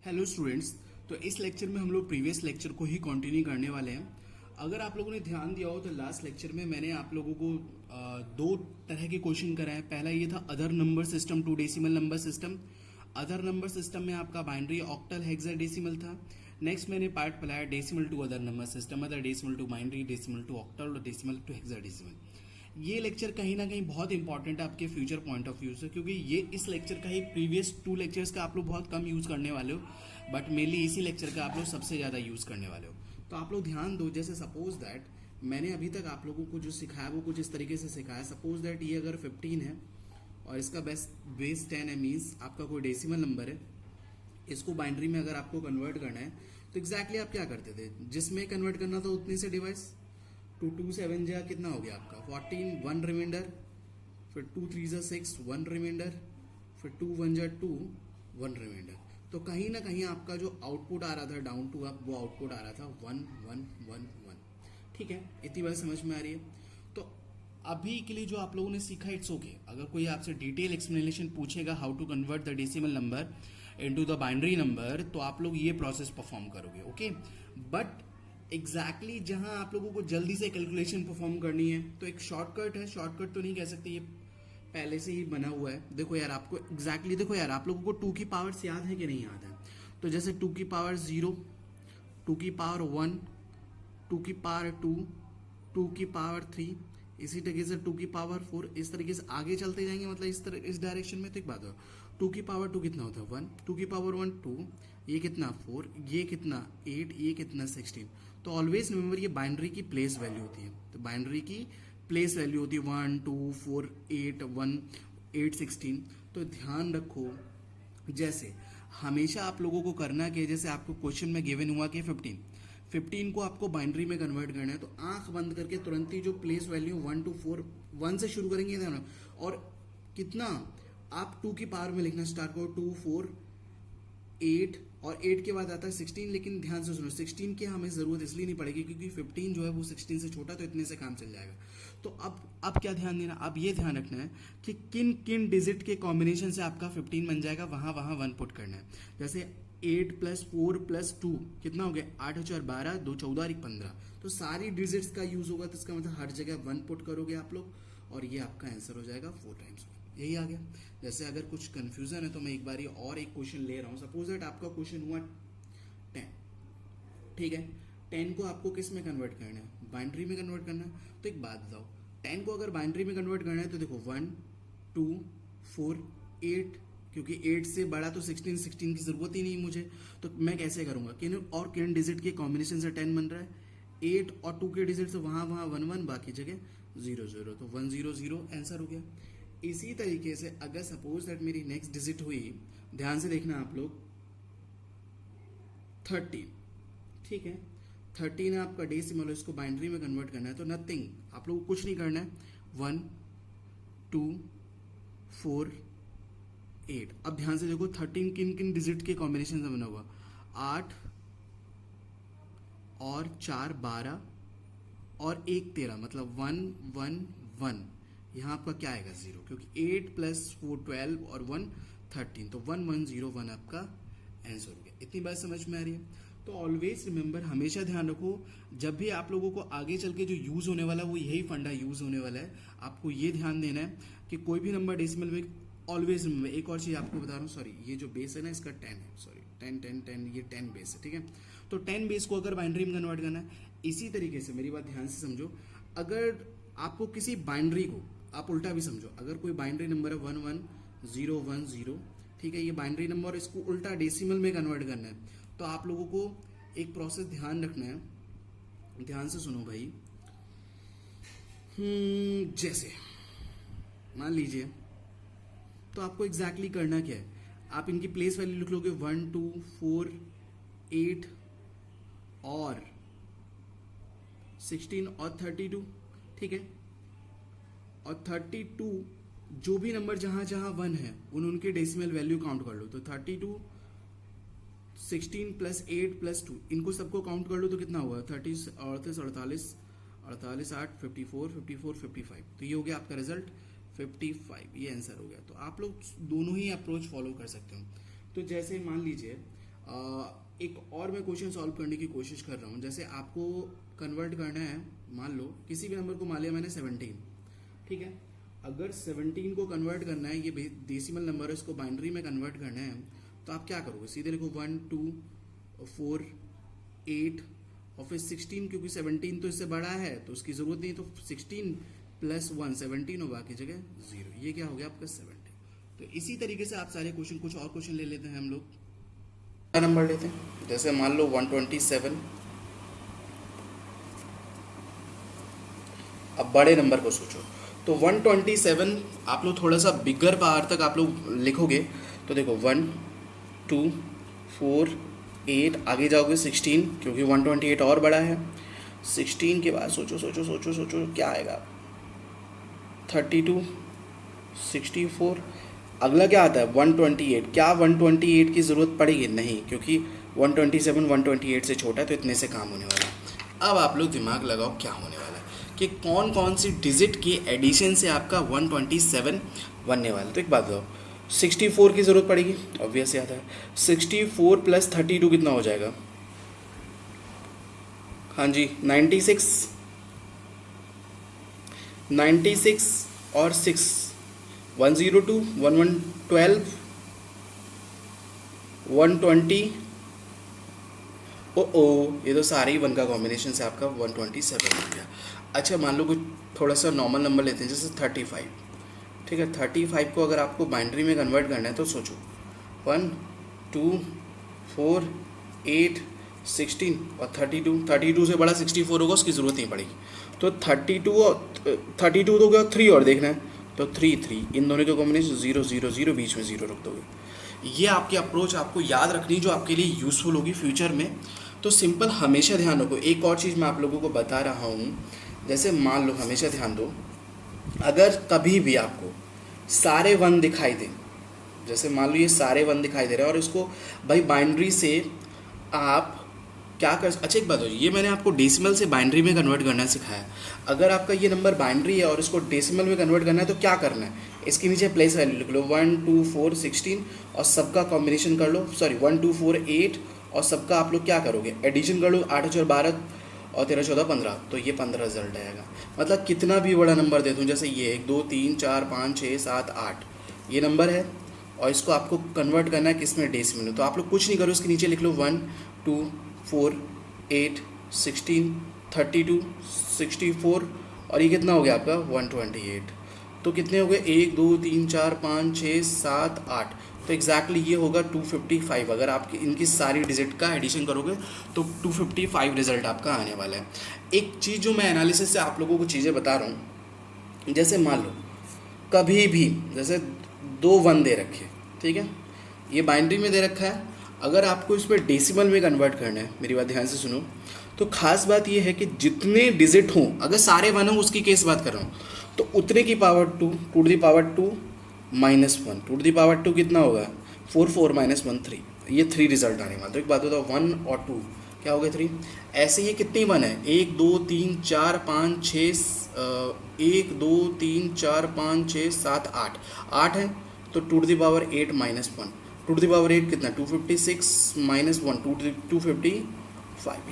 Hello students. तो इस lecture में हम लोग प्रीवियस लेक्चर को ही कंटिन्यू करने वाले हैं। अगर आप लोगों ने ध्यान दिया हो तो लास्ट लेक्चर में मैंने आप लोगों को दो तरह के क्वेश्चन कराए। पहला ये था other number system to decimal number system. Other number system में आपका बाइनरी ऑक्टल हेक्साडेसिमल था। नेक्स्ट मैंने पार्ट पढ़ाया decimal to other number system, other decimal to binary, decimal to octal और डेसिमल टू हेक्साडेसिमल। ये लेक्चर कहीं ना कहीं बहुत इंपॉर्टेंट है आपके फ्यूचर पॉइंट ऑफ व्यू से, क्योंकि ये इस लेक्चर का ही प्रीवियस 2 लेक्चर्स का आप लोग बहुत कम यूज करने वाले हो, बट मेनली इसी लेक्चर का आप लोग सबसे ज्यादा यूज करने वाले हो। तो आप लोग ध्यान दो। जैसे सपोज दैट मैंने अभी तक आप लोगों को जो सिखाया वो कुछ इस तरीके से सिखाया। सपोज दैट ये अगर 15 है और इसका बेस 10 है, मीन्स आपका कोई डेसिमल नंबर है। इसको बाइनरी में अगर आपको कन्वर्ट करना है तो एग्जैक्टली आप क्या करते थे, जिसमें कन्वर्ट करना था उतनी से डिवाइस। 2 7 जा कितना हो गया आपका 14, 1 रिमाइंडर, फिर 2 3 जा 6, 1 रिमाइंडर, फिर 2 1 जा 2, 1 रिमाइंडर। तो कहीं ना कहीं आपका जो आउटपुट आ रहा था डाउन टू अप, वो आउटपुट आ रहा था 1 1 1 1। ठीक है, इतनी बात समझ में आ रही है। तो अभी के लिए जो आप लोगों ने सीखा इट्स ओके। अगर कोई आपसे डिटेल एक्सप्लेनेशन पूछेगा how to convert the decimal number into the binary number, तो आप लोग ये प्रोसेस परफॉर्म करोगे। ओके, बट एग्जैक्टली जहां आप लोगों को जल्दी से कैलकुलेशन परफॉर्म करनी है तो एक शॉर्टकट है। शॉर्टकट तो नहीं कह सकते, ये पहले से ही बना हुआ है। देखो यार, आपको एग्जैक्टली देखो यार, आप लोगों को 2 की पावर्स याद है कि नहीं याद है? तो जैसे 2 की पावर 0, 2 की पावर 1, 2 की पावर 2, 2 की पावर 3, इसी तरीके से 2 की पावर 4, इस तरीके से आगे चलते जाएंगे। मतलब इस डायरेक्शन में। तो एक बात हो, 2 की पावर 2 कितना होता है 1, 2 की पावर 1 2, ये कितना 4, ये कितना 8, ये कितना 16। तो ऑलवेज रिमेंबर ये बाइनरी की प्लेस वैल्यू होती है। तो बाइनरी की प्लेस वैल्यू होती है 1 2 4 8 1 8 16। तो ध्यान रखो, जैसे हमेशा आप लोगों को करना कि जैसे आपको क्वेश्चन में गिवन हुआ कि 15 को आपको बाइनरी में कन्वर्ट करना है, तो आंख बंद करके तुरंत ही जो प्लेस वैल्यू 1 2 4 1 से शुरू करेंगे ना, और कितना आप 2 की पावर में लिखना स्टार्ट करो, 2 4 8, और 8 के बाद आता है 16। लेकिन ध्यान से सुनो, 16 की हमें जरूरत इसलिए नहीं पड़ेगी क्योंकि 15 जो है वो 16 से छोटा, तो इतने से काम चल जाएगा। तो अब क्या ध्यान देना, अब ये ध्यान रखना है कि किन किन डिजिट के कॉम्बिनेशन से आपका 15 बन जाएगा, वहां वहां 1 पुट करना है। जैसे 8 + 4 + 2 कितना हो गया 8 और 4 12, 2 14 और 1 15। तो सारी डिजिट्स का यूज होगा, तो इसका मतलब हर जगह 1 पुट करोगे आप लोग, और ये आपका आंसर हो जाएगा 4 टाइम्स। यही आ गया। जैसे अगर कुछ कंफ्यूजन है तो मैं एक बार और एक क्वेश्चन ले रहा हूं। सपोज दैट आपका क्वेश्चन हुआ 10, ठीक है। 10 को आपको किस में कन्वर्ट करना है, बाइनरी में कन्वर्ट करना है। तो एक बात बताओ, 10 को अगर बाइनरी में कन्वर्ट करना है तो देखो 1 2 4 8, क्योंकि 8 से बड़ा तो 16 की जरूरत ही नहीं मुझे। तो मैं कैसे करूंगा, किन डिजिट के कॉम्बिनेशन से 10 बन रहा है, 8 और 2 के डिजिट से वहां वहां 1 1, बाकी जगह 0 0। तो 1 0 0 आंसर हो गया। इसी तरीके से अगर सपोज दैट मेरी नेक्स्ट डिजिट हुई, ध्यान से देखना आप लोग, 13, ठीक है। 13 आपका डेसिमल, इसको बाइनरी में कन्वर्ट करना है, तो नथिंग, आप लोगों को कुछ नहीं करना है, 1 2 4 8। अब ध्यान से देखो 13 किन किन डिजिट के कॉम्बिनेशन से बना हुआ, 8 और 4 12 और 1 13, मतलब 1 1 1। यहां आपका क्या आएगा 0, क्योंकि 8 + 4 12 और 1 13, तो 1 1 0 1 आपका आंसर हो गया। इतनी बात समझ में आ रही है। तो ऑलवेज रिमेंबर, हमेशा ध्यान रखो, जब भी आप लोगों को आगे चल के जो यूज होने वाला है वो यही फंडा यूज होने वाला है। आपको ये ध्यान देना है कि कोई भी नंबर डेसिमल में ऑलवेज रिमेंबर। एक और चीज आपको बता रहा हूँ, सॉरी, ये जो बेस है ना इसका 10 है, सॉरी 10 10 10, ये 10 बेस है, ठीक है। तो 10 बेस को अगर बाइनरी में कन्वर्ट करना है, इसी तरीके से मेरी बात ध्यान से समझो। अगर आपको किसी बाइनरी को आप उल्टा भी समझो, अगर कोई बाइनरी नंबर है 1 1 0 1 0, ठीक है, ये बाइनरी नंबर, और इसको उल्टा डेसिमल में कन्वर्ट करना है, तो आप लोगों को एक प्रोसेस ध्यान रखना है। ध्यान से सुनो भाई। जैसे मान लीजिए, तो आपको एग्जैक्टली करना क्या है, आप इनकी प्लेस वैल्यू लिख लोगे 1 2 4 8 और 16 और 32, ठीक है। और 32, जो भी नंबर जहां जहां 1 है उनके डेसिमल वैल्यू काउंट कर लो। तो 32 16 + 8 + 2, इनको सबको काउंट कर लो, तो कितना हुआ 30 38 48 48 8 54 54 55। तो ये हो गया आपका रिजल्ट 55, ये आंसर हो गया। तो आप लोग दोनों ही अप्रोच फॉलो कर सकते हो। तो जैसे मान लीजिए एक और मैं क्वेश्चन सॉल्व करने की कोशिश कर रहा हूँ। जैसे आपको कन्वर्ट करना है, मान लो किसी भी नंबर को मान लिया मैंने 17, ठीक है। अगर 17 को कन्वर्ट करना है, ये डेसिमल नंबर है, इसको बाइनरी में कन्वर्ट करना है, तो आप क्या करोगे? सीधे लिखो 1 2 4 8 और फिर 16, क्योंकि 17 तो इससे बड़ा है तो उसकी ज़रूरत नहीं, तो 16 + 1 17 और बाकी जगह 0। ये क्या हो गया आपका 17। तो इसी तरीके से आप सारे क्वेश्चन, कुछ और क्वेश्चन ले लेते हैं हम लोग। नंबर लेते हैं, जैसे मान लो 127। अब बड़े नंबर को सोचो, तो 127 आप लोग थोड़ा सा बिगर पावर तक आप लोग लिखोगे तो देखो 1 2 4 8, आगे जाओगे 16, क्योंकि 128 और बड़ा है। 16 के बाद सोचो सोचो सोचो सोचो क्या आएगा? 32 64, अगला क्या आता है? 128। क्या 128 की ज़रूरत पड़ेगी? नहीं, क्योंकि 127 128 से छोटा है, तो इतने से काम होने वाला है। अब आप लोग दिमाग लगाओ क्या होने वाला है कि कौन कौन सी डिजिट की एडिशन से आपका 127 बनने वाला है। तो एक बात बताओ, 64 की ज़रूरत पड़ेगी, ऑब्वियस याद है। 64 + 32 कितना हो जाएगा? हाँ जी 96। 96 और 6 102 1112 120। ओ ये तो सारे ही 1 का कॉम्बिनेशन से आपका 127 हो गया। अच्छा मान लो कुछ थोड़ा सा नॉर्मल नंबर लेते हैं, जैसे 35, ठीक है। 35 को अगर आपको बाइनरी में कन्वर्ट करना है तो सोचो 1 2 4 8 16 और 32 से बड़ा 64 होगा, उसकी ज़रूरत नहीं पड़ेगी। तो 32 तो क्या 3 और देखना है, तो 3 इन दोनों के कॉम्बिनेशन 0 0 0, बीच में 0 रख दोगे। ये आपकी अप्रोच आपको याद रखनी, जो आपके लिए यूज़फुल होगी फ्यूचर में। तो सिंपल हमेशा ध्यान रखो। एक और चीज़ मैं आप लोगों को बता रहा हूँ, जैसे मान लो, हमेशा ध्यान दो, अगर कभी भी आपको सारे 1 दिखाई दें, जैसे मान लो ये सारे 1 दिखाई दे रहे हैं और इसको भाई बाइनरी से आप क्या कर, अच्छा एक बात हो, ये मैंने आपको डेसिमल से बाइनरी में कन्वर्ट करना सिखाया। अगर आपका ये नंबर बाइनरी है और इसको डेसिमल में कन्वर्ट करना है तो क्या करना है? इसके नीचे प्लेस वैल्यू लिख लो 1 2 4 16 और सबका कॉम्बिनेशन कर लो, सॉरी 1 2 4 8 और सबका आप लोग क्या करोगे? एडिशन कर लो, 8 4 12 और 13 14 15, तो ये 15 रिजल्ट आएगा। मतलब कितना भी बड़ा नंबर दे दूँ, जैसे ये 1 2 3 4 5 6 7 8 ये नंबर है, और इसको आपको कन्वर्ट करना है किसमें? डेसिमल में। तो आप लोग कुछ नहीं करो, इसके नीचे लिख लो 1 2 4 8 16 32 64 और ये कितना हो गया आपका? 128। तो कितने हो गए? 1 2 3 4 5 6 7 8, तो एग्जैक्टली ये होगा 255। अगर आप इनकी सारी डिजिट का एडिशन करोगे तो 255 रिजल्ट आपका आने वाला है। एक चीज़ जो मैं एनालिसिस से आप लोगों को चीज़ें बता रहा हूँ, जैसे मान लो कभी भी जैसे 2 1 दे रखे, ठीक है, ये बाइनरी में दे रखा है, अगर आपको इसमें डेसिमल में कन्वर्ट करना है, मेरी बात ध्यान से सुनो, तो खास बात ये है कि जितने डिजिट हों, अगर सारे 1 हों, उसकी केस बात कर रहा हूँ, तो उतने की power 2 to the power 2 -1 to the power 2 कितना होगा? 4 4 -1 3, ये 3 रिजल्ट आने वाला। तो एक बात बताओ, 1 और 2 क्या हो गया? 3। ऐसे ये कितनी 1 है? 1 2 3 4 5 6 1 2 3 4 5 6 7 8 है, तो 2 to the power 8 -1, 2 to the power 8 कितना? 256 -1 255,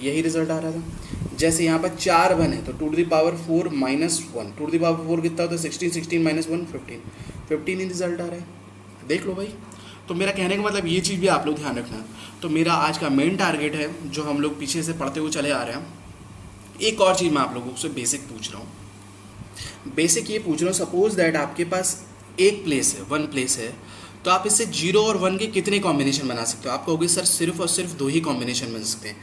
यही रिजल्ट आ रहा था। जैसे यहाँ पर 4 1 है, तो 2 to the power 4 -1, 2 to the power 4 कितना होता है? 16 16 -1 15 ही रिजल्ट आ रहा है। देख लो भाई। तो मेरा कहने का मतलब ये चीज़ भी आप लोग ध्यान रखना। तो मेरा आज का मेन टारगेट है, जो हम लोग पीछे से पढ़ते हुए चले आ रहे हैं। एक और चीज़ मैं आप लोगों से बेसिक पूछ रहा हूँ, बेसिक ये पूछ रहा हूँ, सपोज दैट आपके पास एक प्लेस है, 1 प्लेस है, तो आप इससे 0 और 1 के कितने कॉम्बिनेशन बना सकते हो? आप कहोगे सर सिर्फ और सिर्फ 2 ही कॉम्बिनेशन बन सकते हैं,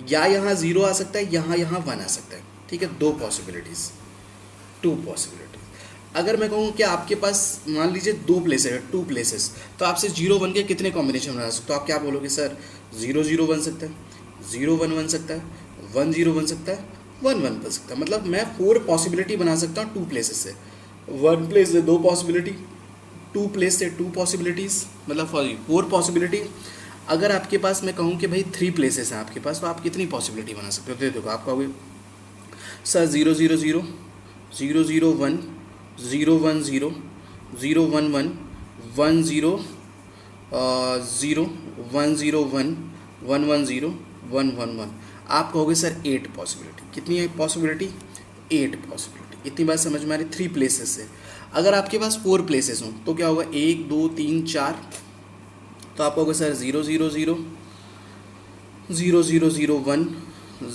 या यहाँ 0 आ सकता है, यहाँ 1 आ सकता है, ठीक है। 2 पॉसिबिलिटीज़। अगर मैं कहूँ कि आपके पास मान लीजिए 2 प्लेसेस है, 2 प्लेसेस, तो आपसे 0 1 के कितने कॉम्बिनेशन बना सकते हो? आप क्या बोलोगे? सर 0 0 बन सकता है, 0 1 बन सकता है, 1 0 बन सकता है, 1 1 बन सकता है। मतलब मैं 4 पॉसिबिलिटी बना सकता हूँ 2 प्लेसेस से। 1 प्लेस से 2 पॉसिबिलिटी, 2 प्लेस से 2 पॉसिबिलिटीज़, मतलब 4 पॉसिबिलिटी। अगर आपके पास मैं कहूँ कि भाई 3 प्लेसेस हैं आपके पास, तो आप कितनी पॉसिबिलिटी बना सकते हो? तो देखो आप कहोगे सर 0 0 0 0 0 1 0 1 0 0 1 1 1 0 0 1 0 1 110 111। आप कहोगे सर 8 पॉसिबिलिटी, कितनी है पॉसिबिलिटी? 8 पॉसिबिलिटी। इतनी बात समझ में आ रही? 3 प्लेसेस से। अगर आपके पास 4 प्लेसेस हों तो क्या होगा? 1 2 3 4, तो आप कहोगे सर 0 0 0 0 0 0 1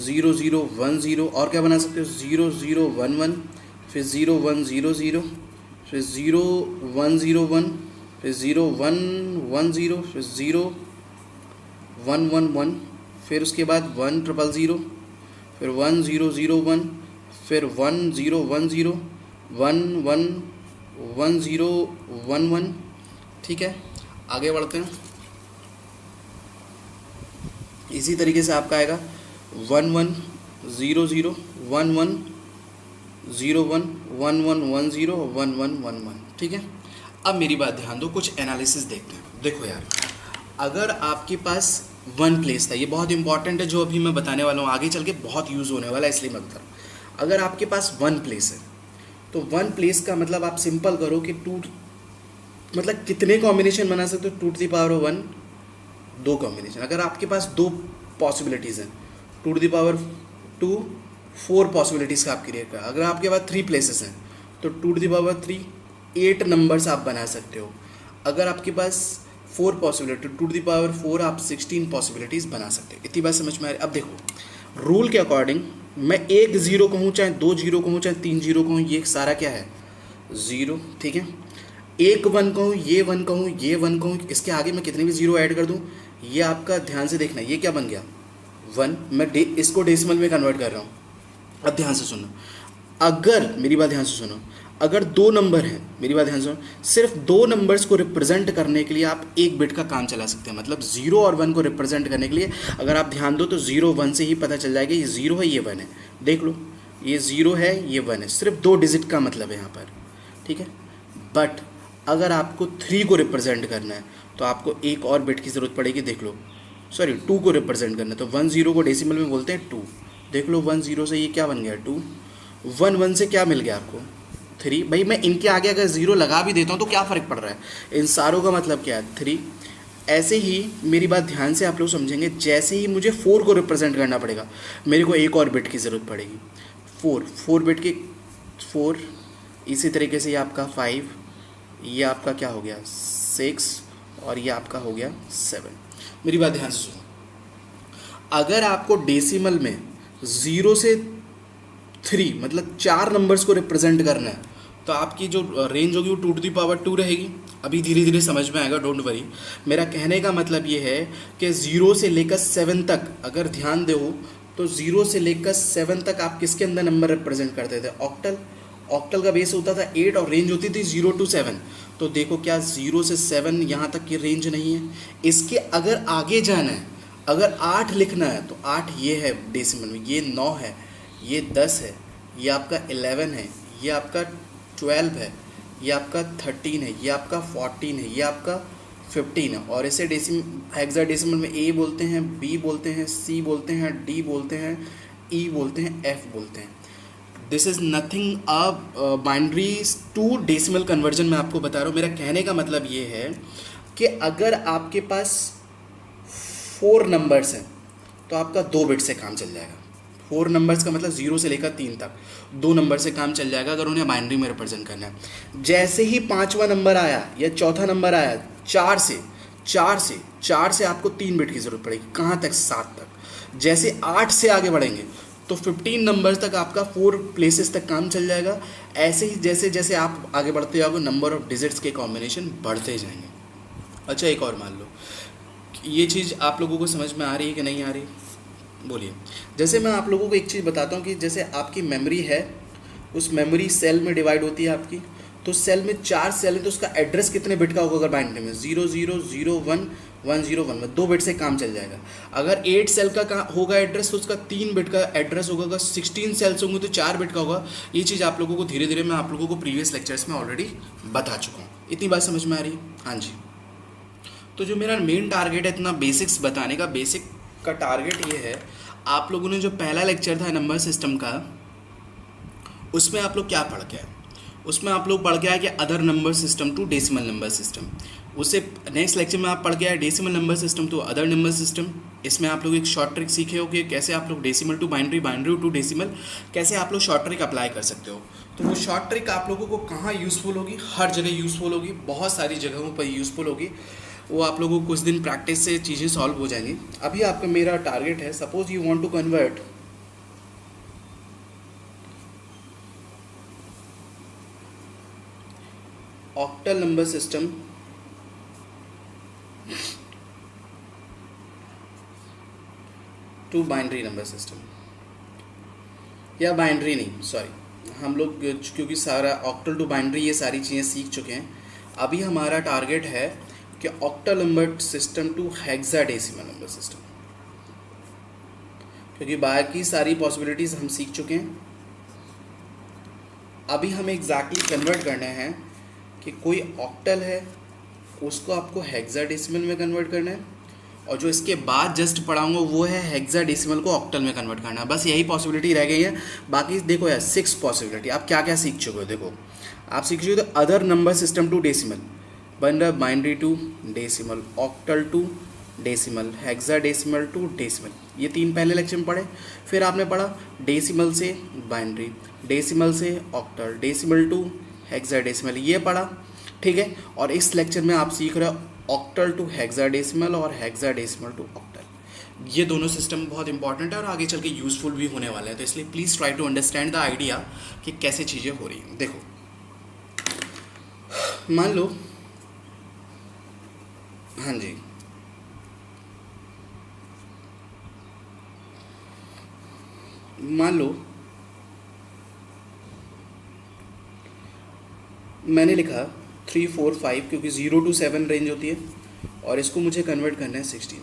0 0 1 0, और क्या बना सकते हो? 0 0 1 1, फिर 0 1 0 0, फिर 0 1 0 1, फिर 0 1 1 0, फिर 0 1 1 1, फिर उसके बाद 1 0 0, फिर 1 0 0 1, फिर 1 0 1 0, 1 1 1 0 1 1। ठीक है, आगे बढ़ते हैं। इसी तरीके से आपका आएगा 1 1 0 0 1 1 0 1 1 1 1 0 1 1 1 1। ठीक है, अब मेरी बात ध्यान दो, कुछ एनालिसिस देखते हैं। देखो यार, अगर आपके पास वन प्लेस था, ये बहुत इंपॉर्टेंट है जो अभी मैं बताने वाला हूँ, आगे चल के बहुत यूज़ होने वाला है, इसलिए मैं बता रहा हूँ। अगर आपके पास वन प्लेस है तो वन प्लेस का मतलब आप सिंपल करो कि टू, मतलब कितने कॉम्बिनेशन बना सकते हो? 2 टू द पावर 1, 2 कॉम्बिनेशन। अगर आपके पास 2 पॉसिबिलिटीज़ हैं, 2 टू द पावर 2, 4 पॉसिबिलिटीज़ का आप क्रिएट कर। अगर आपके पास 3 प्लेसेस हैं तो 2 टू द पावर 3, 8 नंबर्स आप बना सकते हो। अगर आपके पास 4 पॉसिबिलिटी, 2 टू द पावर 4, आप 16 पॉसिबिलिटीज़ बना सकते हो। इतनी बात समझ में आ रही? अब देखो, रूल के अकॉर्डिंग मैं 1 0 कहूँ, चाहे 2 0 कहूँ, चाहे 3 0 कहूँ, ये सारा क्या है? 0। ठीक है, 1 1 कहूँ, ये 1 कहूँ, ये 1 कहूँ, इसके आगे मैं कितने भी 0 ऐड कर दूँ, ये आपका ध्यान से देखना, ये क्या बन गया? 1। मैं इसको डेसिमल में कन्वर्ट कर रहा हूँ। अब ध्यान से सुनो, अगर मेरी बात ध्यान से सुनो, अगर 2 नंबर हैं, मेरी बात ध्यान से सुनो, सिर्फ 2 नंबर्स को रिप्रेजेंट करने के लिए आप 1 बिट का काम चला सकते हैं। मतलब 0 और 1 को रिप्रेजेंट करने के लिए अगर आप ध्यान दो तो 0 1 से ही पता चल जाएगा ये 0 है, ये 1 है। देख लो, ये 0 है, ये 1 है, सिर्फ 2 डिजिट का मतलब है यहाँ पर। ठीक है, बट अगर आपको 3 को रिप्रेजेंट करना है तो आपको एक और बिट की ज़रूरत पड़ेगी। देख लो, सॉरी 2 को रिप्रेजेंट करना है तो 1 0 को डेसिमल में बोलते हैं 2। देख लो, 1 0 से ये क्या बन गया? 2। 1 1 से क्या मिल गया आपको? 3। भाई मैं इनके आगे अगर 0 लगा भी देता हूँ तो क्या फ़र्क पड़ रहा है? इन सारों का मतलब क्या है? 3। ऐसे ही मेरी बात ध्यान से आप लोग समझेंगे, जैसे ही मुझे 4 को रिप्रेजेंट करना पड़ेगा, मेरे को एक और बिट की ज़रूरत पड़ेगी। 4 बिट की 4। इसी तरीके से ये आपका 5, ये आपका क्या हो गया? 6, और ये आपका हो गया 7। मेरी बात ध्यान से सुनो, अगर आपको डेसिमल में 0 से 3 मतलब 4 नंबर्स को रिप्रेजेंट करना है तो आपकी जो रेंज होगी वो 2 टू द पावर 2 रहेगी। अभी धीरे धीरे समझ में आएगा, डोंट वरी। मेरा कहने का मतलब ये है कि 0 से लेकर 7 तक अगर ध्यान दो तो 0 से लेकर 7 तक आप किसके अंदर नंबर रिप्रेजेंट करते थे? ऑक्टल। ऑक्टल का बेस होता था 8 और रेंज होती थी 0 टू 7। तो देखो क्या 0 से 7 यहाँ तक की रेंज नहीं है? इसके अगर आगे जाना है, अगर 8 लिखना है तो 8 ये है डेसिमल में, ये 9 है, ये 10 है, ये आपका 11 है, ये आपका 12 है, ये आपका 13 है, ये आपका 14 है, ये आपका 15 है। और इसे हेक्साडेसिमल में ए बोलते हैं, बी बोलते हैं, सी बोलते हैं, डी बोलते हैं, ई बोलते हैं, एफ बोलते हैं। This is nothing a binary to decimal conversion मैं आपको बता रहा हूँ। मेरा कहने का मतलब ये है कि अगर आपके पास 4 नंबर्स हैं तो आपका 2 बिट से काम चल जाएगा। 4 नंबर्स का मतलब 0 से लेकर 3 तक 2 नंबर से काम चल जाएगा अगर उन्हें बाइनरी में रिप्रेजेंट करना है। जैसे ही 5वां नंबर आया या चौथा नंबर आया, 4 से आपको 3 बिट की ज़रूरत पड़ेगी। कहाँ तक? 7 तक। जैसे 8 से आगे बढ़ेंगे तो 15 नंबर्स तक आपका 4 प्लेसेस तक काम चल जाएगा। ऐसे ही जैसे जैसे आप आगे बढ़ते जाओगे नंबर ऑफ डिजिट्स के कॉम्बिनेशन बढ़ते जाएंगे। अच्छा, एक और मान लो, ये चीज़ आप लोगों को समझ में आ रही है कि नहीं आ रही? बोलिए। जैसे मैं आप लोगों को एक चीज़ बताता हूँ कि जैसे आपकी मेमोरी है, उस मेमोरी सेल में डिवाइड होती है आपकी, तो सेल में 4 सेल है तो उसका एड्रेस कितने बिट का होगा? अगर बाइनरी में 0 0 0 1 1 0 1 में 2 बिट से काम चल जाएगा। अगर 8 सेल का होगा एड्रेस तो उसका 3 बिट का एड्रेस होगा। अगर 16 सेल्स होंगे तो 4 बिट का होगा। ये चीज़ आप लोगों को धीरे धीरे मैं आप लोगों को प्रीवियस लेक्चर्स में ऑलरेडी बता चुका हूँ। इतनी बात समझ में आ रही है? हाँ जी। तो जो मेरा मेन टारगेट है इतना बेसिक्स बताने का, बेसिक का टारगेट ये है, आप लोगों ने जो पहला लेक्चर था नंबर सिस्टम का, उसमें आप लोग क्या पढ़ के आए? उसमें आप लोग पढ़ के आए कि other number system to decimal number system. उससे नेक्स्ट लेक्चर में आप पढ़ के आए decimal number system to other number system. इसमें आप लोग एक शॉर्ट ट्रिक सीखे हो कि कैसे आप लोग decimal to binary, binary to decimal कैसे आप लोग शॉर्ट ट्रिक अप्लाई कर सकते हो। तो वो शॉर्ट ट्रिक आप लोगों को कहाँ यूज़फुल होगी? हर जगह यूज़फुल होगी, बहुत सारी जगहों पर यूज़फुल होगी। वो आप लोगों को कुछ दिन प्रैक्टिस से चीज़ें सॉल्व हो जाएंगी। अभी आपका मेरा टारगेट है, suppose you want to convert octal number system to binary number system, या बाइनरी नहीं, सॉरी, हम लोग क्योंकि सारा ऑक्टल टू बाइनरी ये सारी चीज़ें सीख चुके हैं। अभी हमारा टारगेट है कि octal number system to hexadecimal number system, क्योंकि बाकी सारी पॉसिबिलिटीज़ हम सीख चुके हैं। अभी हमें एग्जैक्टली कन्वर्ट करना है कि कोई ऑक्टल है उसको आपको हेक्साडेसिमल में कन्वर्ट करना है, और जो इसके बाद जस्ट पढ़ाऊंगा वो है हेक्साडेसिमल को ऑक्टल में कन्वर्ट करना। बस यही पॉसिबिलिटी रह गई है। बाकी देखो यार 6 पॉसिबिलिटी। आप क्या क्या सीख चुके हो? देखो आप सीख चुके हो other number system to decimal, बन रहा binary to decimal, octal to decimal, hexadecimal to decimal, ये 3 पहले लेक्चर में पढ़े। फिर आपने पढ़ा डेसिमल से बाइनरी, डेसिमल से ऑक्टल, डेसिमल टू हेक्साडेसिमल, ये पढ़ा, ठीक है। और इस लेक्चर में आप सीख रहे हो ऑक्टल टू हेक्साडेसिमल और हेक्साडेसिमल टू ऑक्टल। ये दोनों सिस्टम बहुत इंपॉर्टेंट है और आगे चल के यूजफुल भी होने वाले हैं। तो इसलिए please try to understand the idea कि कैसे चीज़ें हो रही हैं। देखो मान लो, हाँ जी, मान लो मैंने लिखा 3 4 5, क्योंकि 0 to 7 रेंज होती है, और इसको मुझे कन्वर्ट करना है 16।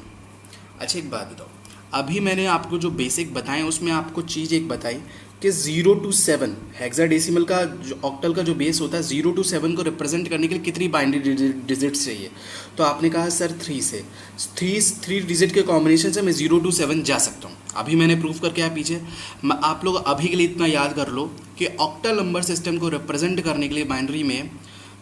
अच्छा एक बात बताओ, अभी मैंने आपको जो बेसिक बताए उसमें आपको चीज़ एक बताई कि 0 to 7 हेक्साडेसिमल का जो ऑक्टल का जो बेस होता है, 0 to 7 को रिप्रेजेंट करने के लिए कितनी बाइनरी डिजिट्स चाहिए? तो आपने कहा सर 3 से, 3 डिजिट के कॉम्बिनेशन से मैं 0 to 7 जा सकता हूँ। अभी मैंने प्रूफ करके आया पीछे। आप लोग अभी के लिए इतना याद कर लो कि ऑक्टल नंबर सिस्टम को रिप्रेजेंट करने के लिए बाइनरी में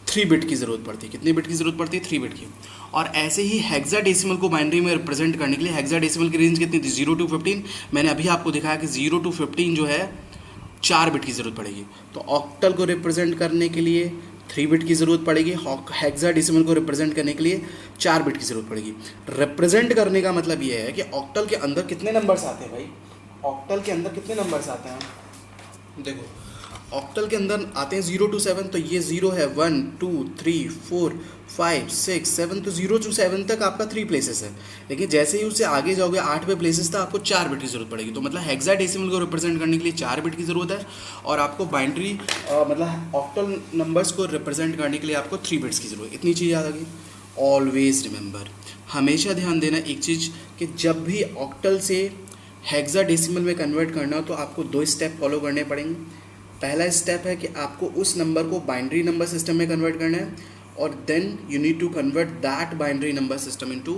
3 बिट की ज़रूरत पड़ती है। कितनी बिट की ज़रूरत पड़ती है? 3 बिट की। और ऐसे ही हेक्साडेसिमल को बाइनरी में रिप्रेजेंट करने के लिए हेक्साडेसिमल की रेंज कितनी थी? 0 to 15। मैंने अभी आपको दिखाया कि 0 to 15 जो है 4 बिट की ज़रूरत पड़ेगी। तो ऑक्टल को रिप्रेजेंट करने के लिए 3 बिट की ज़रूरत पड़ेगी, हेक्साडेसिमल को रिप्रेजेंट करने के लिए 4 बिट की ज़रूरत पड़ेगी। रिप्रेजेंट करने का मतलब ये है कि ऑक्टल के अंदर कितने नंबर्स आते हैं भाई? ऑक्टल के अंदर कितने नंबर्स आते हैं? देखो ऑक्टल के अंदर आते हैं 0 to 7, तो ये 0 है, 1 2 3 4 5 6 7, तो 0 to 7 तक आपका 3 प्लेसेस है। लेकिन जैसे ही उससे आगे जाओगे 8वें प्लेसेस तक आपको 4 बिट की ज़रूरत पड़ेगी। तो मतलब हेक्साडेसिमल को रिप्रेजेंट करने के लिए 4 बिट की ज़रूरत है, और आपको बाइनरी मतलब ऑक्टल नंबर्स को रिप्रेजेंट करने के लिए आपको 3 बिट्स की ज़रूरत है। इतनी चीज़ याद आ गई। ऑलवेज रिमेंबर, हमेशा ध्यान देना एक चीज़ कि जब भी ऑक्टल से हेक्साडेसिमल में कन्वर्ट करना हो तो आपको 2 स्टेप फॉलो करने पड़ेंगे। पहला स्टेप है कि आपको उस नंबर को बाइनरी नंबर सिस्टम में कन्वर्ट करना है, और then you need to convert that binary number system into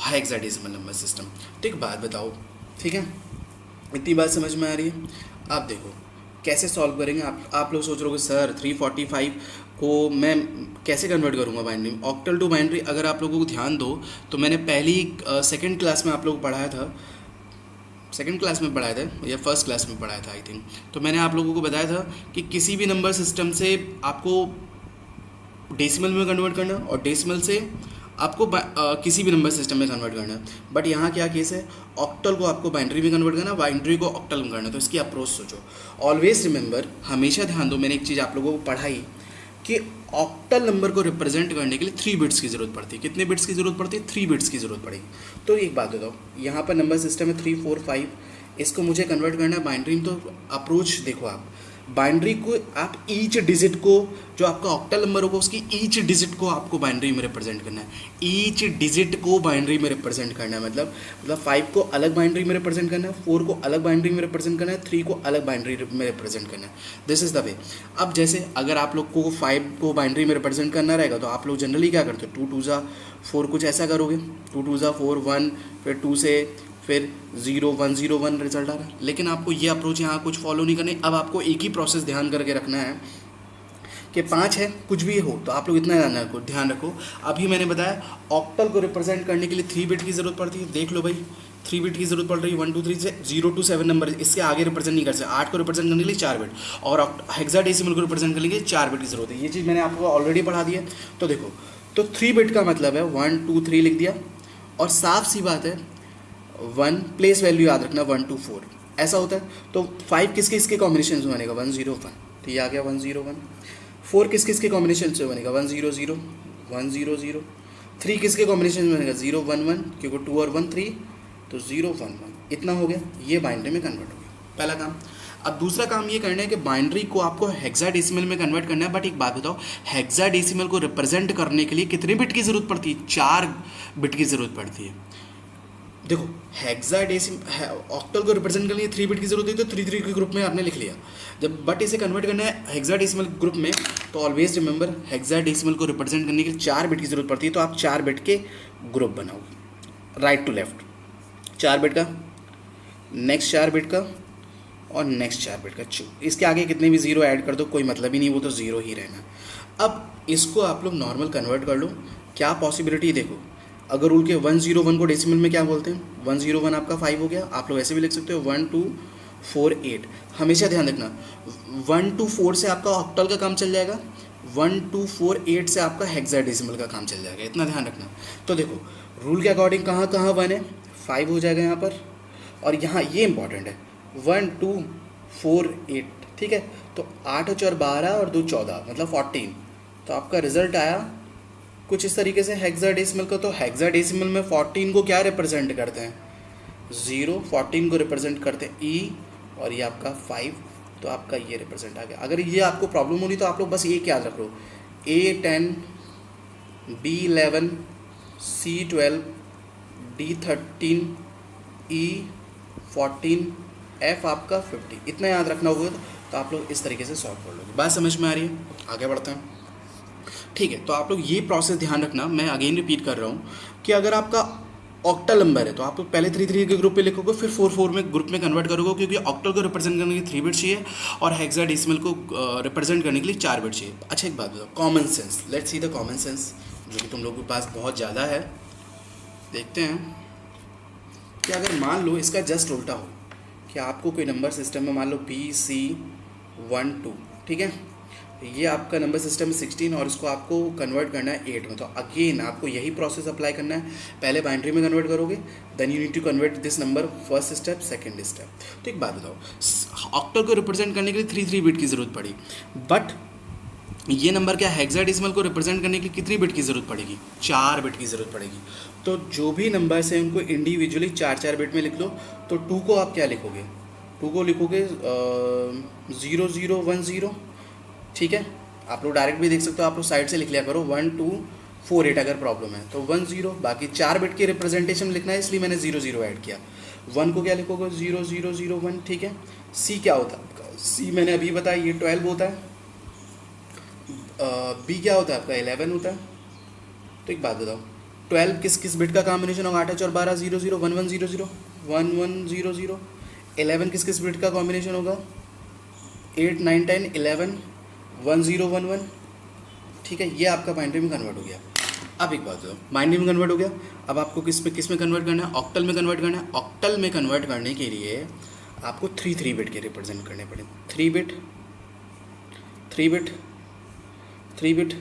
hexadecimal number system. ठीक, बात बताओ, ठीक है? इतनी बात समझ में आ रही है? आप देखो कैसे सॉल्व करेंगे। आप लोग सोच रहे हो सर 345 को मैं कैसे कन्वर्ट करूँगा बाइनरी, ऑक्टल टू बाइनरी। अगर आप लोगों को ध्यान दो तो मैंने पहली सेकेंड क्लास में आप लोग को पढ़ाया था, सेकंड क्लास में पढ़ाया था या फर्स्ट क्लास में पढ़ाया था आई थिंक। तो मैंने आप लोगों को बताया था कि किसी भी नंबर सिस्टम से आपको डेसिमल में कन्वर्ट करना, और डेसिमल से आपको किसी भी नंबर सिस्टम में कन्वर्ट करना। बट यहाँ क्या केस है, ऑक्टल को आपको बाइनरी में कन्वर्ट करना, बाइनरी को ऑक्टल में करना। तो इसकी अप्रोच सोचो। ऑलवेज रिमेंबर, हमेशा ध्यान दो, मैंने एक चीज़ आप लोगों को पढ़ाई कि ऑक्टल नंबर को रिप्रेजेंट करने के लिए 3 बिट्स की ज़रूरत पड़ती है। कितने बिट्स की ज़रूरत पड़ती है? 3 बिट्स की ज़रूरत पड़ेगी। तो एक बात बताओ, यहाँ पर नंबर सिस्टम है 3 4 5, इसको मुझे कन्वर्ट करना है बाइनरी में। तो अप्रोच देखो, आप बाइनरी को आप ईच डिजिट को, जो आपका ऑक्टल नंबर होगा उसकी ईच डिजिट को आपको बाइनरी में रिप्रेजेंट करना है। ईच डिजिट को बाइनरी में रिप्रेजेंट करना है, मतलब 5 को अलग बाइनरी में रिप्रेजेंट करना है, 4 को अलग बाइनरी में रिप्रेजेंट करना है, 3 को अलग बाइनरी में रिप्रेजेंट करना है। This is the way. अब जैसे अगर आप लोग को 5 को बाइनरी में रिप्रेजेंट करना रहेगा तो आप लोग जनरली क्या करते हो, 2 2 जा 4 कुछ ऐसा करोगे, 2 2 जा 4 1, फिर 2 से फिर 0 1 0 1 रिजल्ट आ रहा है। लेकिन आपको ये अप्रोच यहाँ कुछ फॉलो नहीं करनी। अब आपको एक ही प्रोसेस ध्यान करके रखना है कि 5 है, कुछ भी हो, तो आप लोग इतना ध्यान रखो। अभी मैंने बताया ऑक्टल को रिप्रेजेंट करने के लिए 3 बिट की ज़रूरत पड़ती है। देख लो भाई, 3 बिट की ज़रूरत पड़ रही है। 1 2 3 से 0 to 7 नंबर, इसके आगे रिप्रेजेंट नहीं कर सकते। 8 को रिप्रेजेंट करने के लिए 4 बिट, और हेक्साडेसिमल को रिप्रेजेंट करने के लिए 4 बिट की ज़रूरत है। ये चीज़ मैंने आपको ऑलरेडी पढ़ा दी है। तो देखो, तो 3 बिट का मतलब है 1 2 3 लिख दिया, और साफ सी बात है 1 प्लेस वैल्यू याद रखना 1 2 4 ऐसा होता है। तो 5 किसके इसके कॉम्बिनेशन से बनेगा 1 0 1, तो ये आ गया 1 0 1। 4 किसके कॉम्बिनेशन से बनेगा 1 0 0 1 0 0। 3 किसके कॉम्बिनेशन में बनेगा 0 1 1, क्योंकि 2 और 1 3, तो 0 1 1। इतना हो गया, ये बाइनरी में कन्वर्ट हो गया पहला काम। अब दूसरा काम ये करना है कि बाइनरी को आपको हेक्साडेसिमल में कन्वर्ट करना है। बट एक बात बताओ, हेक्साडेसिमल को रिप्रेजेंट करने के लिए कितने बिट की ज़रूरत पड़ती है? 4 बिट की ज़रूरत पड़ती है। देखो, ऑक्टल को रिप्रेजेंट करने के लिए 3 बिट की जरूरत है, तो 3 3 के ग्रुप में आपने लिख लिया। जब बट इसे कन्वर्ट करना है हेक्साडेसिमल ग्रुप में, तो ऑलवेज रिमेंबर हेक्साडेसिमल को रिप्रेजेंट करने के लिए 4 बिट की जरूरत पड़ती है। तो आप 4 बिट के ग्रुप बनाओगे, राइट टू लेफ्ट, 4 बिट का, नेक्स्ट 4 बिट का, और नेक्स्ट 4 बिट का। इसके आगे कितने भी जीरो ऐड कर दो, कोई मतलब ही नहीं, वो तो जीरो ही रहना। अब इसको आप लोग नॉर्मल कन्वर्ट कर लो। क्या पॉसिबिलिटी देखो, अगर रूल के 101 को डेसिमल में क्या बोलते हैं, 101 आपका 5 हो गया। आप लोग ऐसे भी लिख सकते हो 1 2 4 8। हमेशा ध्यान रखना 1 2 4 से आपका ऑक्टल का काम चल जाएगा, 1 2 4 8 से आपका हेक्साडेसिमल का काम चल जाएगा। इतना ध्यान रखना। तो देखो, रूल के अकॉर्डिंग कहाँ कहाँ 1 है, 5 हो जाएगा यहाँ पर, और यहाँ ये इंपॉर्टेंट है 1 2 4 8, ठीक है। तो 8 और 4 12 और 2 14, मतलब 14। तो आपका रिजल्ट आया कुछ इस तरीके से हेक्साडेसिमल का। तो हेक्साडेसिमल में 14 को क्या रिप्रेजेंट करते हैं, 0, 14 को रिप्रेजेंट करते हैं ई, और ये आपका 5, तो आपका ये रिप्रेजेंट आ गया। अगर ये आपको प्रॉब्लम हो रही तो आप लोग बस एक याद रख लो, A10 B11 C12 D13 E14 F आपका 50, इतना याद रखना होगा। तो आप लोग इस तरीके से सॉल्व कर लोगे। बात समझ में आ रही है? आगे बढ़ते हैं, ठीक है। तो आप लोग ये प्रोसेस ध्यान रखना, मैं अगेन रिपीट कर रहा हूँ कि अगर आपका ऑक्टल नंबर है तो आप लोग पहले 3 3 के ग्रुप पे लिखोगे, फिर 4 4 में ग्रुप में कन्वर्ट करोगे, क्योंकि ऑक्टल को रिप्रेजेंट करने के लिए 3 बिट चाहिए और हेक्साडेसिमल को रिप्रेजेंट करने के लिए 4 बिट चाहिए। अच्छा, एक बात बताओ, common sense, let's see the common sense, जो कि तुम लोगों के पास बहुत ज़्यादा है। देखते हैं कि अगर मान लो इसका जस्ट उल्टा हो, कि आपको कोई नंबर सिस्टम में मान लो BC1 2, ठीक है, ये आपका नंबर सिस्टम 16 और इसको आपको कन्वर्ट करना है 8 में। तो अगेन आपको यही प्रोसेस अप्लाई करना है। पहले बाइनरी में कन्वर्ट करोगे, then you need to convert this number, first step, second step. तो एक बात बताओ, ऑक्टल को रिप्रेजेंट करने के लिए 3 3 बिट की ज़रूरत पड़ी, बट ये नंबर क्या हेक्साडेसिमल को रिप्रेजेंट करने के लिए कितनी बिट की ज़रूरत पड़ेगी, 4 बिट की ज़रूरत पड़ेगी। तो जो भी नंबर्स हैं उनको इंडिविजुअली 4 4 बिट में लिख लो। तो 2 को आप क्या लिखोगे, 2 को लिखोगे 0 0 1 0, ठीक है। आप लोग डायरेक्ट भी देख सकते हो, आप लोग साइड से लिख लिया करो 1 2 4 8 अगर प्रॉब्लम है तो 1 0। बाकी 4 बिट की रिप्रेजेंटेशन लिखना है, इसलिए मैंने 0 0 ऐड किया। 1 को क्या लिखोगे 0 0 0 1, ठीक है। सी क्या होता है आपका, सी मैंने अभी बताया, ये 12 होता है। बी क्या होता है आपका, 11 होता है। तो एक बात बताओ, 12 किस किस बिट का कॉम्बिनेशन होगा, 8 और 12 0 0 1 1 0 0 1 1 0 0। 11 किस किस बिट का कॉम्बिनेशन होगा, 8 9 10 11 1 0 1 1, ठीक है। ये आपका बाइनरी में कन्वर्ट हो गया। अब एक बात बताओ, बाइनरी में कन्वर्ट हो गया, अब आपको किस में कन्वर्ट करना है, ऑक्टल में कन्वर्ट करना है। ऑक्टल में कन्वर्ट करने के लिए आपको 3 3 बिट के रिप्रेजेंट करने पड़े, 3 bit 3 bit 3 bit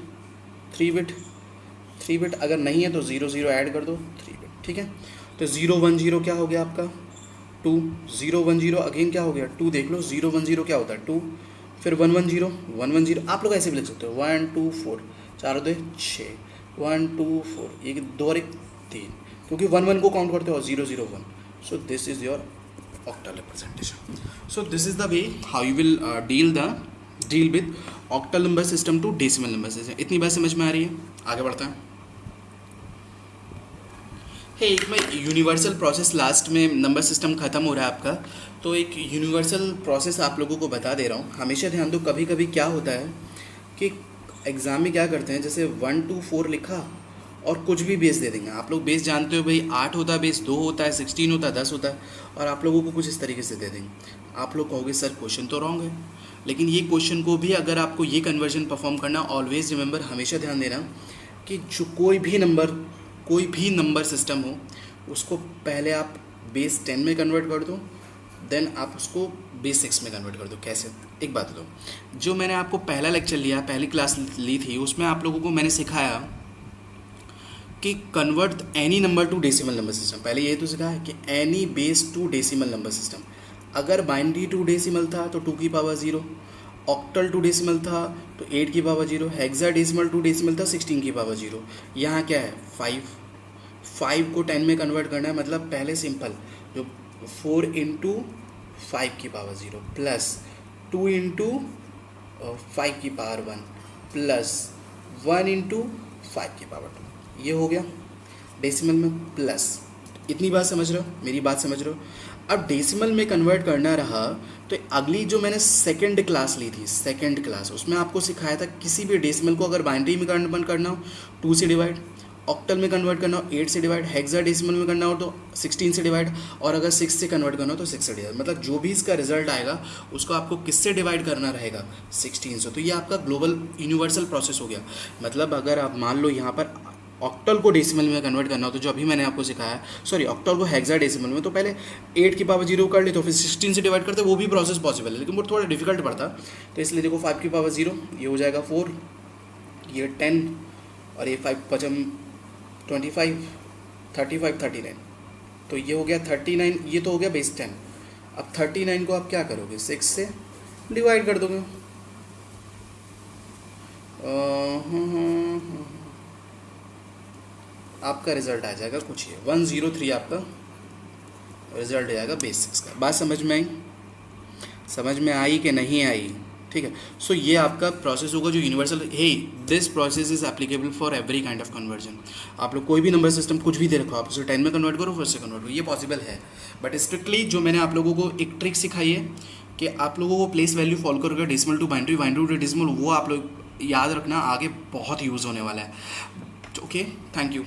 3 bit 3 bit, अगर नहीं है तो 0 0 ऐड कर दो, 3 बिट, ठीक है। तो 0 1 0 क्या हो गया आपका 2, 0 1 0 अगेन क्या हो गया 2, देख लो 0 1 0 क्या होता है 2, फिर 1 1 0 1 1 0। आप लोग ऐसे भी लिख सकते हो 1 2 4, 4 2 6, 1 2 4, ये 2 और 1 3, क्योंकि 1 1 को काउंट करते हो 0 0 1। So this is your octal representation. So this is the way how you will deal with octal number system to decimal number system. इतनी बात समझ में आ रही है? आगे बढ़ता है। एक मैं यूनिवर्सल प्रोसेस, लास्ट में नंबर सिस्टम ख़त्म हो रहा है आपका, तो एक यूनिवर्सल प्रोसेस आप लोगों को बता दे रहा हूँ। हमेशा ध्यान दो, कभी कभी क्या होता है कि एग्ज़ाम में क्या करते हैं, जैसे 1 2 4 लिखा और कुछ भी बेस दे देंगे। आप लोग बेस जानते हो भाई, 8 होता है बेस, 2 होता है, 16 होता है, 10 होता है, और आप लोगों को कुछ इस तरीके से दे देंगे। आप लोग कहोगे सर क्वेश्चन तो रॉन्ग है, लेकिन ये क्वेश्चन को भी अगर आपको ये कन्वर्जन परफॉर्म करना, ऑलवेज रिमेंबर, हमेशा ध्यान देना कि जो कोई भी नंबर सिस्टम हो, उसको पहले आप बेस 10 में कन्वर्ट कर दो, देन आप उसको बेस 6 में कन्वर्ट कर दो। कैसे? एक बात लो, जो मैंने आपको पहला लेक्चर लिया, पहली क्लास ली थी, उसमें आप लोगों को मैंने सिखाया कि convert any number to decimal number system. पहले ये तो सिखाया कि any base to decimal number system. अगर बाइनरी टू डेसिमल था तो 2 की पावर 0, ऑक्टल टू डेसिमल था तो 8 की पावर 0, हेक्साडेसिमल टू डेसिमल था 16 की पावर 0। यहाँ क्या है? 5 को 10 में कन्वर्ट करना है, मतलब पहले सिंपल जो 4 इंटू 5 की पावर 0 प्लस 2 इंटू 5 की पावर 1 प्लस 1 इंटू 5 की पावर 2, ये हो गया डेसिमल में प्लस। इतनी बात समझ रहे हो? मेरी बात समझ रहे हो? अब डेसिमल में कन्वर्ट करना रहा तो अगली जो मैंने सेकंड क्लास ली थी, सेकंड क्लास, उसमें आपको सिखाया था किसी भी डेसिमल को अगर बाइनरी में कन्वर्ट करना हो 2 से डिवाइड, ऑक्टल में कन्वर्ट करना हो 8 से डिवाइड, हेक्साडेसिमल में करना हो तो 16 से डिवाइड, और अगर 6 से कन्वर्ट करना हो तो 6 से डिवाइड। मतलब जो भी इसका रिजल्ट आएगा उसको आपको किससे डिवाइड करना रहेगा? 16 से। तो ये आपका ग्लोबल यूनिवर्सल प्रोसेस हो गया। मतलब अगर आप मान लो यहाँ पर ऑक्टल को डेसिमल में कन्वर्ट करना हो तो जो अभी मैंने आपको सिखाया, सॉरी ऑक्टल को हेक्साडेसिमल में, तो पहले 8 की पावर 0 कर ले तो फिर 16 से डिवाइड करते, वो भी प्रोसेस पॉसिबल है, लेकिन वो थोड़ा डिफिकल्ट पड़ता। तो इसलिए देखो 5 की पावर 0, ये हो जाएगा 4, ये 10, और ये 5 पचम 25, 35, 39, तो ये हो गया 39। ये तो हो गया बेस 10। अब 39 को आप क्या करोगे? 6 से डिवाइड कर दोगे। आपका रिजल्ट आ जाएगा कुछ ये 103, आपका रिजल्ट आ जाएगा बेस 6 का। बात समझ में आई? समझ में आई कि नहीं आई? ठीक है। सो ये आपका प्रोसेस होगा जो यूनिवर्सल है। This process is applicable for every kind of conversion. आप लोग कोई भी नंबर सिस्टम कुछ भी दे रखो, आप उसे 10 में कन्वर्ट करो, फिर से कन्वर्ट करो, ये पॉसिबल है। बट स्ट्रिक्टली जो मैंने आप लोगों को एक ट्रिक सिखाई है कि आप लोगों को प्लेस वैल्यू फॉलो करोगे, decimal to binary, binary to decimal, वो आप लोग याद रखना, आगे बहुत यूज़ होने वाला है। Okay, thank you.